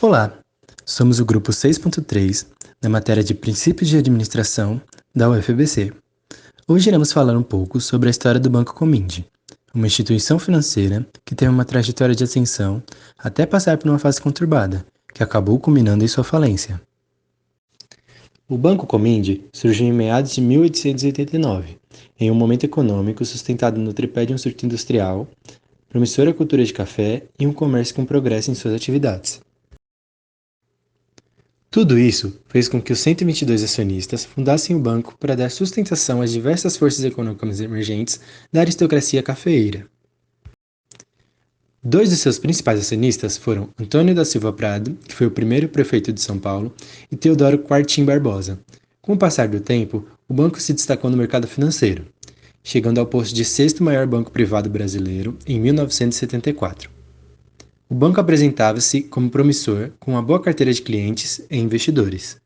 Olá, somos o grupo 6.3 da matéria de Princípios de Administração da UFBC. Hoje iremos falar um pouco sobre a história do Banco Comind, uma instituição financeira que teve uma trajetória de ascensão até passar por uma fase conturbada, que acabou culminando em sua falência. O Banco Comind surgiu em meados de 1889, em um momento econômico sustentado no tripé de um surto industrial, promissora cultura de café e um comércio com progresso em suas atividades. Tudo isso fez com que os 122 acionistas fundassem o banco para dar sustentação às diversas forças econômicas emergentes da aristocracia cafeeira. Dois de seus principais acionistas foram Antônio da Silva Prado, que foi o primeiro prefeito de São Paulo, e Teodoro Quartim Barbosa. Com o passar do tempo, o banco se destacou no mercado financeiro, chegando ao posto de sexto maior banco privado brasileiro em 1974. O banco apresentava-se como promissor, com uma boa carteira de clientes e investidores.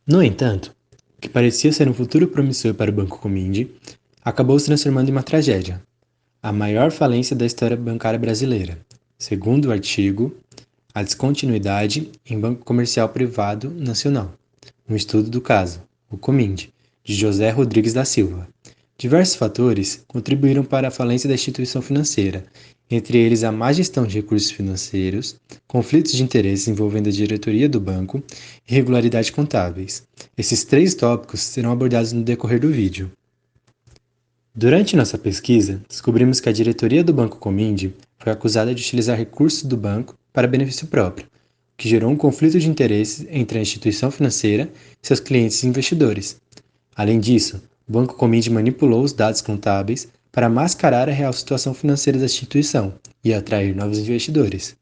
No entanto, o que parecia ser um futuro promissor para o Banco Comind acabou se transformando em uma tragédia, a maior falência da história bancária brasileira, segundo o artigo A Descontinuidade em Banco Comercial Privado Nacional, um estudo do caso, o Comind, de José Rodrigues da Silva. Diversos fatores contribuíram para a falência da instituição financeira, entre eles a má gestão de recursos financeiros, conflitos de interesses envolvendo a diretoria do banco e irregularidades contábeis. Esses três tópicos serão abordados no decorrer do vídeo. Durante nossa pesquisa, descobrimos que a diretoria do Banco Comind foi acusada de utilizar recursos do banco para benefício próprio, o que gerou um conflito de interesses entre a instituição financeira e seus clientes e investidores. Além disso, o Banco Comind manipulou os dados contábeis para mascarar a real situação financeira da instituição e atrair novos investidores.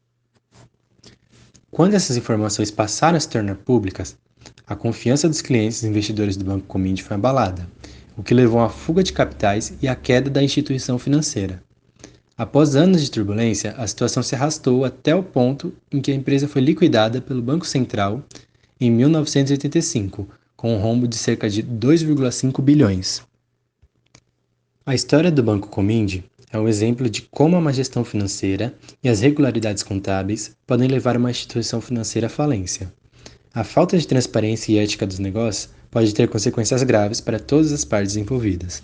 Quando essas informações passaram a se tornar públicas, a confiança dos clientes e investidores do Banco Comind foi abalada, o que levou à fuga de capitais e à queda da instituição financeira. Após anos de turbulência, a situação se arrastou até o ponto em que a empresa foi liquidada pelo Banco Central em 1985, com um rombo de cerca de 2,5 bilhões. A história do Banco Comind é um exemplo de como a má gestão financeira e as irregularidades contábeis podem levar uma instituição financeira à falência. A falta de transparência e ética dos negócios pode ter consequências graves para todas as partes envolvidas.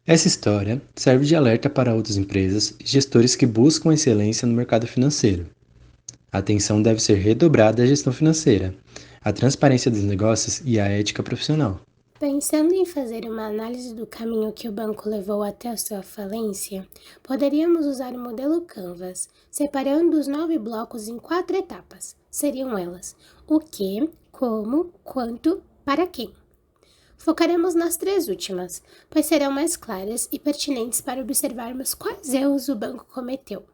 Essa história serve de alerta para outras empresas e gestores que buscam excelência no mercado financeiro. A atenção deve ser redobrada à gestão financeira, à transparência dos negócios e à ética profissional. Pensando em fazer uma análise do caminho que o banco levou até a sua falência, poderíamos usar o modelo Canvas, separando os 9 blocos em 4 etapas. Seriam elas: o que, como, quanto, para quem. Focaremos nas 3 últimas, pois serão mais claras e pertinentes para observarmos quais erros o banco cometeu.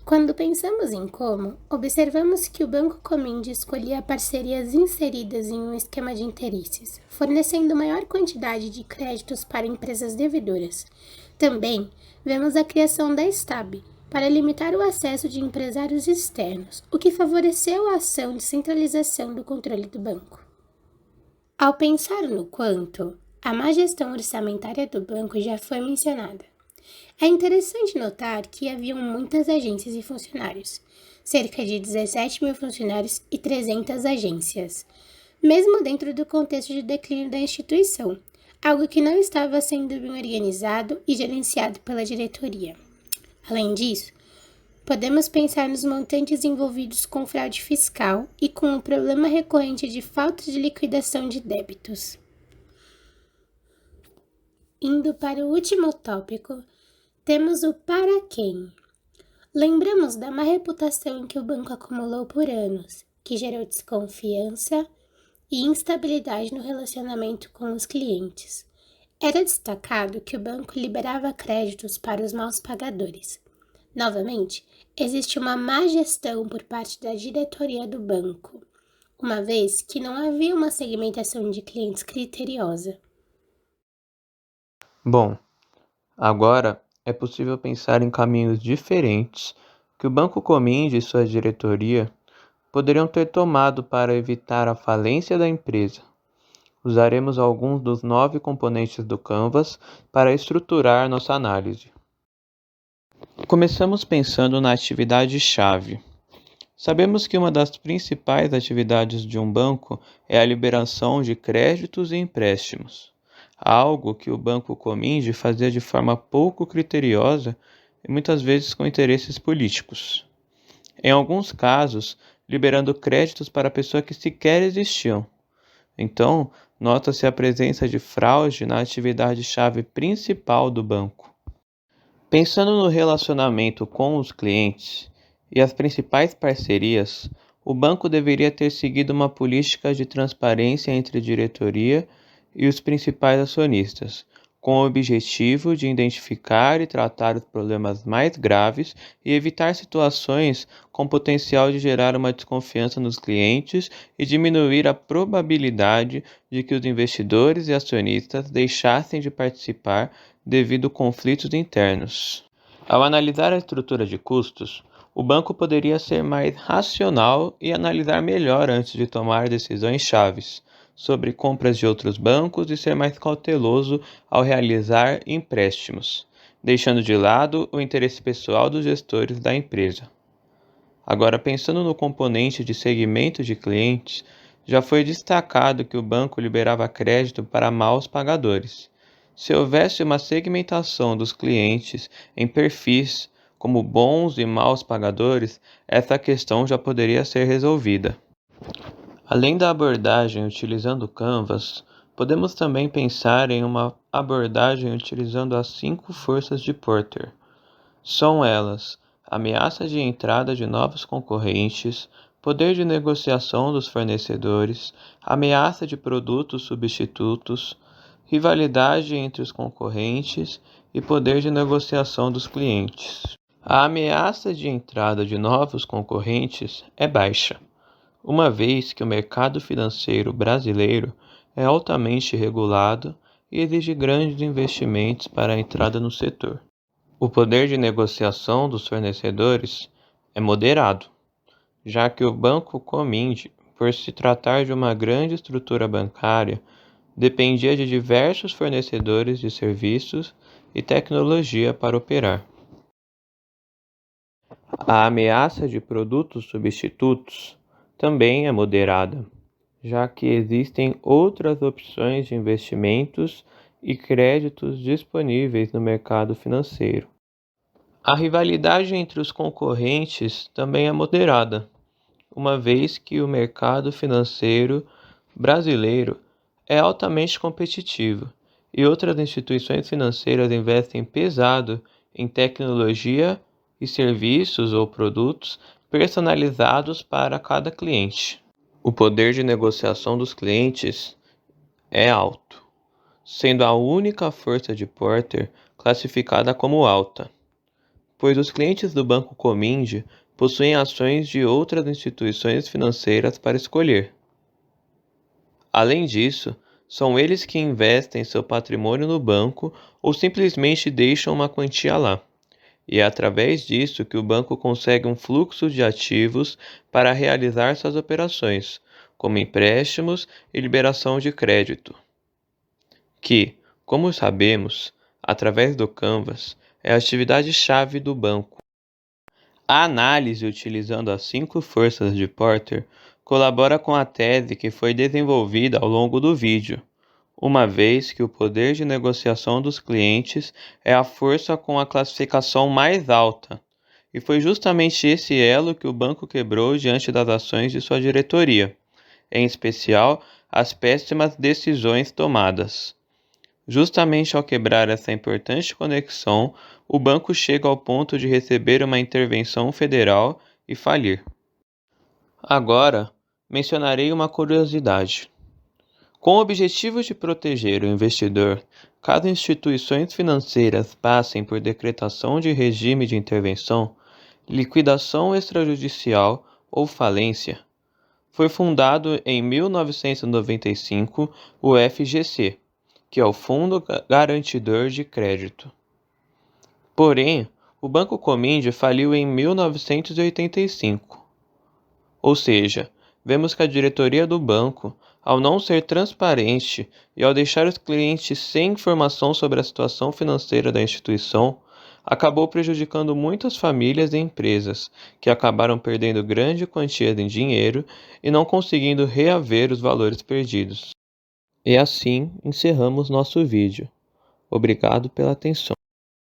Quando pensamos em como, observamos que o Banco Comind escolhia parcerias inseridas em um esquema de interesses, fornecendo maior quantidade de créditos para empresas devedoras. Também vemos a criação da STAB, para limitar o acesso de empresários externos, o que favoreceu a ação de centralização do controle do banco. Ao pensar no quanto, a má gestão orçamentária do banco já foi mencionada. É interessante notar que haviam muitas agências e funcionários, cerca de 17 mil funcionários e 300 agências, mesmo dentro do contexto de declínio da instituição, algo que não estava sendo bem organizado e gerenciado pela diretoria. Além disso, podemos pensar nos montantes envolvidos com fraude fiscal e com o problema recorrente de falta de liquidação de débitos. Indo para o último tópico, temos o para quem. Lembramos da má reputação que o banco acumulou por anos, que gerou desconfiança e instabilidade no relacionamento com os clientes. Era destacado que o banco liberava créditos para os maus pagadores. Novamente, existe uma má gestão por parte da diretoria do banco, uma vez que não havia uma segmentação de clientes criteriosa. Bom, agora é possível pensar em caminhos diferentes que o Banco Comind e sua diretoria poderiam ter tomado para evitar a falência da empresa. Usaremos alguns dos 9 componentes do Canvas para estruturar nossa análise. Começamos pensando na atividade-chave. Sabemos que uma das principais atividades de um banco é a liberação de créditos e empréstimos, algo que o Banco Cominge fazia de forma pouco criteriosa e muitas vezes com interesses políticos. Em alguns casos, liberando créditos para pessoas que sequer existiam. Então, nota-se a presença de fraude na atividade-chave principal do banco. Pensando no relacionamento com os clientes e as principais parcerias, o banco deveria ter seguido uma política de transparência entre a diretoria e os principais acionistas, com o objetivo de identificar e tratar os problemas mais graves e evitar situações com potencial de gerar uma desconfiança nos clientes e diminuir a probabilidade de que os investidores e acionistas deixassem de participar devido a conflitos internos. Ao analisar a estrutura de custos, o banco poderia ser mais racional e analisar melhor antes de tomar decisões chaves sobre compras de outros bancos e ser mais cauteloso ao realizar empréstimos, deixando de lado o interesse pessoal dos gestores da empresa. Agora, pensando no componente de segmento de clientes, já foi destacado que o banco liberava crédito para maus pagadores. Se houvesse uma segmentação dos clientes em perfis como bons e maus pagadores, essa questão já poderia ser resolvida. Além da abordagem utilizando Canvas, podemos também pensar em uma abordagem utilizando as 5 forças de Porter. São elas: ameaça de entrada de novos concorrentes, poder de negociação dos fornecedores, ameaça de produtos substitutos, rivalidade entre os concorrentes e poder de negociação dos clientes. A ameaça de entrada de novos concorrentes é baixa, uma vez que o mercado financeiro brasileiro é altamente regulado e exige grandes investimentos para a entrada no setor. O poder de negociação dos fornecedores é moderado, já que o Banco Cominge, por se tratar de uma grande estrutura bancária, dependia de diversos fornecedores de serviços e tecnologia para operar. A ameaça de produtos substitutos também é moderada, já que existem outras opções de investimentos e créditos disponíveis no mercado financeiro. A rivalidade entre os concorrentes também é moderada, uma vez que o mercado financeiro brasileiro é altamente competitivo e outras instituições financeiras investem pesado em tecnologia e serviços ou produtos personalizados para cada cliente. O poder de negociação dos clientes é alto, sendo a única força de Porter classificada como alta, pois os clientes do Banco Cominge possuem ações de outras instituições financeiras para escolher. Além disso, são eles que investem seu patrimônio no banco ou simplesmente deixam uma quantia lá. E é através disso que o banco consegue um fluxo de ativos para realizar suas operações, como empréstimos e liberação de crédito, que, como sabemos, através do Canvas, é a atividade-chave do banco. A análise utilizando as 5 forças de Porter colabora com a tese que foi desenvolvida ao longo do vídeo, uma vez que o poder de negociação dos clientes é a força com a classificação mais alta, e foi justamente esse elo que o banco quebrou diante das ações de sua diretoria, em especial as péssimas decisões tomadas. Justamente ao quebrar essa importante conexão, o banco chega ao ponto de receber uma intervenção federal e falir. Agora, mencionarei uma curiosidade. Com o objetivo de proteger o investidor, caso instituições financeiras passem por decretação de regime de intervenção, liquidação extrajudicial ou falência, foi fundado em 1995 o FGC, que é o Fundo Garantidor de Crédito. Porém, o Banco Cominge faliu em 1985. Ou seja, vemos que a diretoria do banco, ao não ser transparente e ao deixar os clientes sem informação sobre a situação financeira da instituição, acabou prejudicando muitas famílias e empresas, que acabaram perdendo grande quantia de dinheiro e não conseguindo reaver os valores perdidos. E assim encerramos nosso vídeo. Obrigado pela atenção.